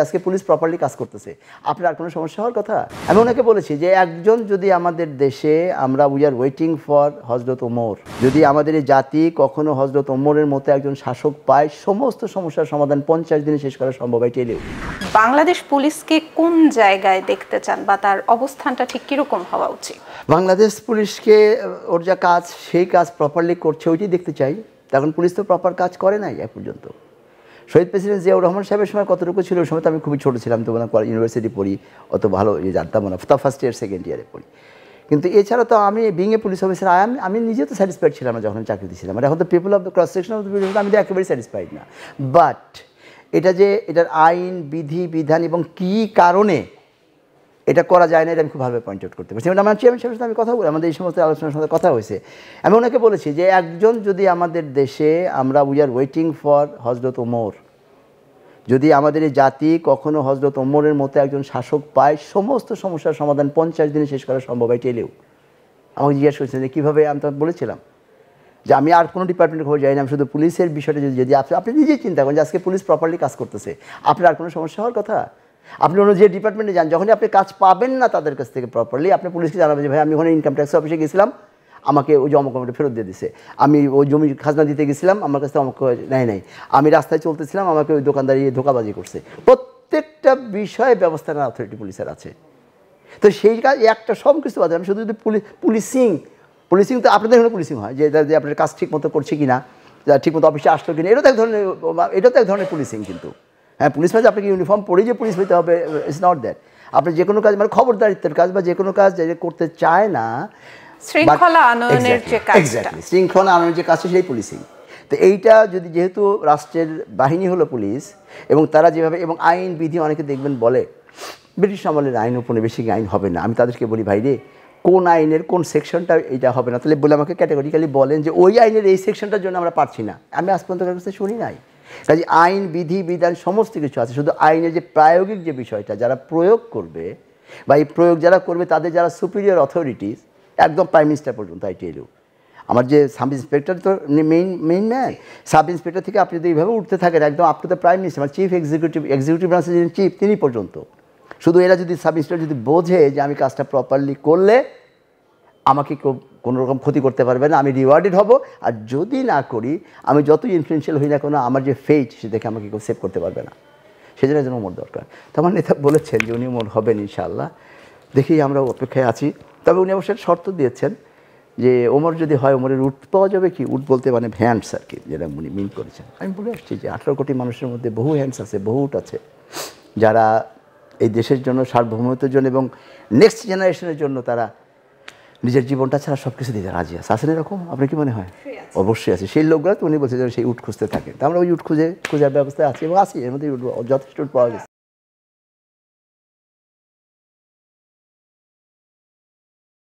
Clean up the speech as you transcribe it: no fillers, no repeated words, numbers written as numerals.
আজকে police properly কাজ করতেছে, আপনার আর কোনো সমস্যা হওয়ার কথা? আমি ওনাকে বলেছি যে একজন যদি আমাদের দেশে আমরা উই আর ওয়েটিং ফর হজরত ওমর, যদি আমাদের এই জাতি কখনো হজরত ওমরের মতো একজন শাসক পায়, সমস্ত সমস্যার সমাধান 50 দিনে শেষ করা সম্ভব। এটাই বাংলাদেশ পুলিশকে কোন জায়গায় দেখতে চান বা তার অবস্থানটা ঠিক কিরকম হওয়া উচিত? বাংলাদেশ পুলিশকে ওর যা কাজ সেই কাজ প্রপারলি করছে ওইটাই দেখতে চাই। তখন পুলিশ তো প্রপার কাজ করে নাই এ পর্যন্ত। শহীদ প্রেসিডেন্ট জিয়াউর রহমান সাহেবের সময় কতটুকু ছিল, ওই সময় তো আমি খুবই ছোটো ছিলাম, তো ইউনিভার্সিটি পড়ি, অত ভালো জানতাম না, তা ফার্স্ট ইয়ার সেকেন্ড ইয়ারে পড়ি। কিন্তু এছাড়া তো আমি বিং এ পুলিশ অফিসার আমি নিজে তো স্যাটিসফাইড ছিলাম না যখন চাকরি দিয়েছিলাম। আর এখন তো people of the cross section of the people আমি তো একেবারেই স্যাটিসফাইড না। বাট এটা যে এটার আইন বিধি বিধান এবং কী কারণে এটা করা যায় না, এটা আমি খুব ভালোভাবে পয়েন্ট আউট করতে পারছি। আমার চেয়ারম্যান সাহেবের সাথে আমি কথা বলি, আমাদের এই সমস্ত আলোচনার সাথে কথা হয়েছে। আমি ওনাকে বলেছি যে একজন যদি আমাদের দেশে আমরা উই আর ওয়েটিং ফর হজরত ওমর, যদি আমাদের এই জাতি কখনো হজরত ওমরের মতো একজন শাসক পায়, সমস্ত সমস্যার সমাধান 50 দিনে শেষ করা সম্ভব। এটাইলেও আমাকে জিজ্ঞাসা করেছেন যে কীভাবে, আমি তো বলেছিলাম যে আমি আর কোনো ডিপার্টমেন্টের খবর যাই না, আমি শুধু পুলিশের বিষয়টা যদি আপনি নিজেই চিন্তা করেন যে আজকে পুলিশ প্রপারলি কাজ করতেছে, আপনার আর কোনো সমস্যা হওয়ার কথা? আপনি অন্য যে ডিপার্টমেন্টে যান, যখনই আপনি কাজ পাবেন না তাদের কাছ থেকে প্রপারলি, আপনি পুলিশকে জানাবেন যে ভাই আমি ওখানে ইনকাম ট্যাক্স অফিসে গেছিলাম, আমাকে ওই জমা কমিটি ফেরত দিয়ে দিছে, আমি ওই জমি খাজনা দিতে গেছিলাম, আমার কাছ থেকে আমাকে নেয়, আমি রাস্তায় চলতেছিলাম, আমাকে ওই দোকানদারি ধোকাবাজি করছে। প্রত্যেকটা বিষয়ে ব্যবস্থা নেওয়ার অথরিটি পুলিশের আছে। তো সেই কাজ একটা সব কিছু বাদে আমি শুধু যদি পুলিশিং তো আপনাদের এখানে পুলিশিং হয় যে আপনার কাজ ঠিক মতো করছে কি না, ঠিকমতো অফিসে আসলো কিনা, এটা তো এক ধরনের পুলিশিং। কিন্তু হ্যাঁ, পুলিশ মানে আপনাকে ইউনিফর্ম পরেই যে পুলিশ হইতে হবে, ইটস নট দ্যাট। আপনি যে কোনো কাজ মানে খবরদারিত্বের কাজ বা যে কোনো কাজ যে করতে চায় না, শৃঙ্খলা আনয়নের যে কাজটা, শৃঙ্খলা আনয়নের যে কাজটা সেই পুলিশিং। তো এইটা যদি যেহেতু রাষ্ট্রের বাহিনী হলো পুলিশ, এবং তারা যেভাবে এবং আইন বিধি অনেকে দেখবেন বলে ব্রিটিশ আমলের আইন উপনিবেশিক আইন হবে না, আমি তাদেরকে বলি ভাই রে কোন আইনের কোন সেকশনটা এইটা হবে না, তাহলে বলে আমাকে ক্যাটাগরিক্যালি বলেন যে ওই আইনের এই সেকশনটার জন্য আমরা পারছি না। আমি আজ পর্যন্ত কাছে শুনি নাই। কাজে আইন বিধি বিধান সমস্ত কিছু আছে, শুধু আইনের যে প্রায়োগিক যে বিষয়টা যারা প্রয়োগ করবে বা এই প্রয়োগ যারা করবে তাদের যারা সুপিরিয়র অথরিটিস একদম প্রাইম মিনিস্টার পর্যন্ত আইটিএলও। আমার যে সাব ইন্সপেক্টর তো মেইন ম্যান, সাব ইন্সপেক্টর থেকে আপনি যদি এইভাবে উঠতে থাকেন একদম up to the prime minister, আমার চিফ এক্সিকিউটিভ ব্রাঞ্চের যিনি চিফ তিনি পর্যন্ত। শুধু এরা যদি সাব ইন্সপেক্টর যদি বোঝে যে আমি কাজটা প্রপারলি করলে আমাকে কেউ কোনো রকম ক্ষতি করতে পারবে না, আমি রিওয়ার্ডেড হব, আর যদি না করি আমি যতই ইনফ্লুয়েন্সিয়াল হই না কোনো আমার যে ফেট সে দেখে আমাকে কেউ সেভ করতে পারবে না। সেজন্য যেন ওমর দরকার। তো আমার নেতা বলেছেন যে উনি ওমর হবেন ইনশাআল্লাহ, দেখি আমরা অপেক্ষায় আছি। তবে উনি অবশ্যই শর্ত দিয়েছেন যে ওমর যদি হয় ওমরের উট পাওয়া যাবে কি, উট বলতে মানে হ্যান্ডস আর কি, যেটা উনি মিন করেছেন। আমি বলে আসছি যে 18 কোটি মানুষের মধ্যে বহু হ্যান্ডস আছে, বহু উট আছে যারা এই দেশের জন্য সার্বভৌমত্বের জন্য এবং নেক্সট জেনারেশনের জন্য তারা নিজের জীবনটা ছাড়া সব কিছু দিতে রাজি আছে। আসলে এরকম আপনার কি মনে হয়? অবশ্যই আছে। সেই লোকগুলো তো উনি বলছে যে সেই উট খুঁজতে থাকেন, তো আমরা ওই উট খোঁজার ব্যবস্থায় আছি এবং আছি, এর মধ্যে যথেষ্ট উট পাওয়া গেছে।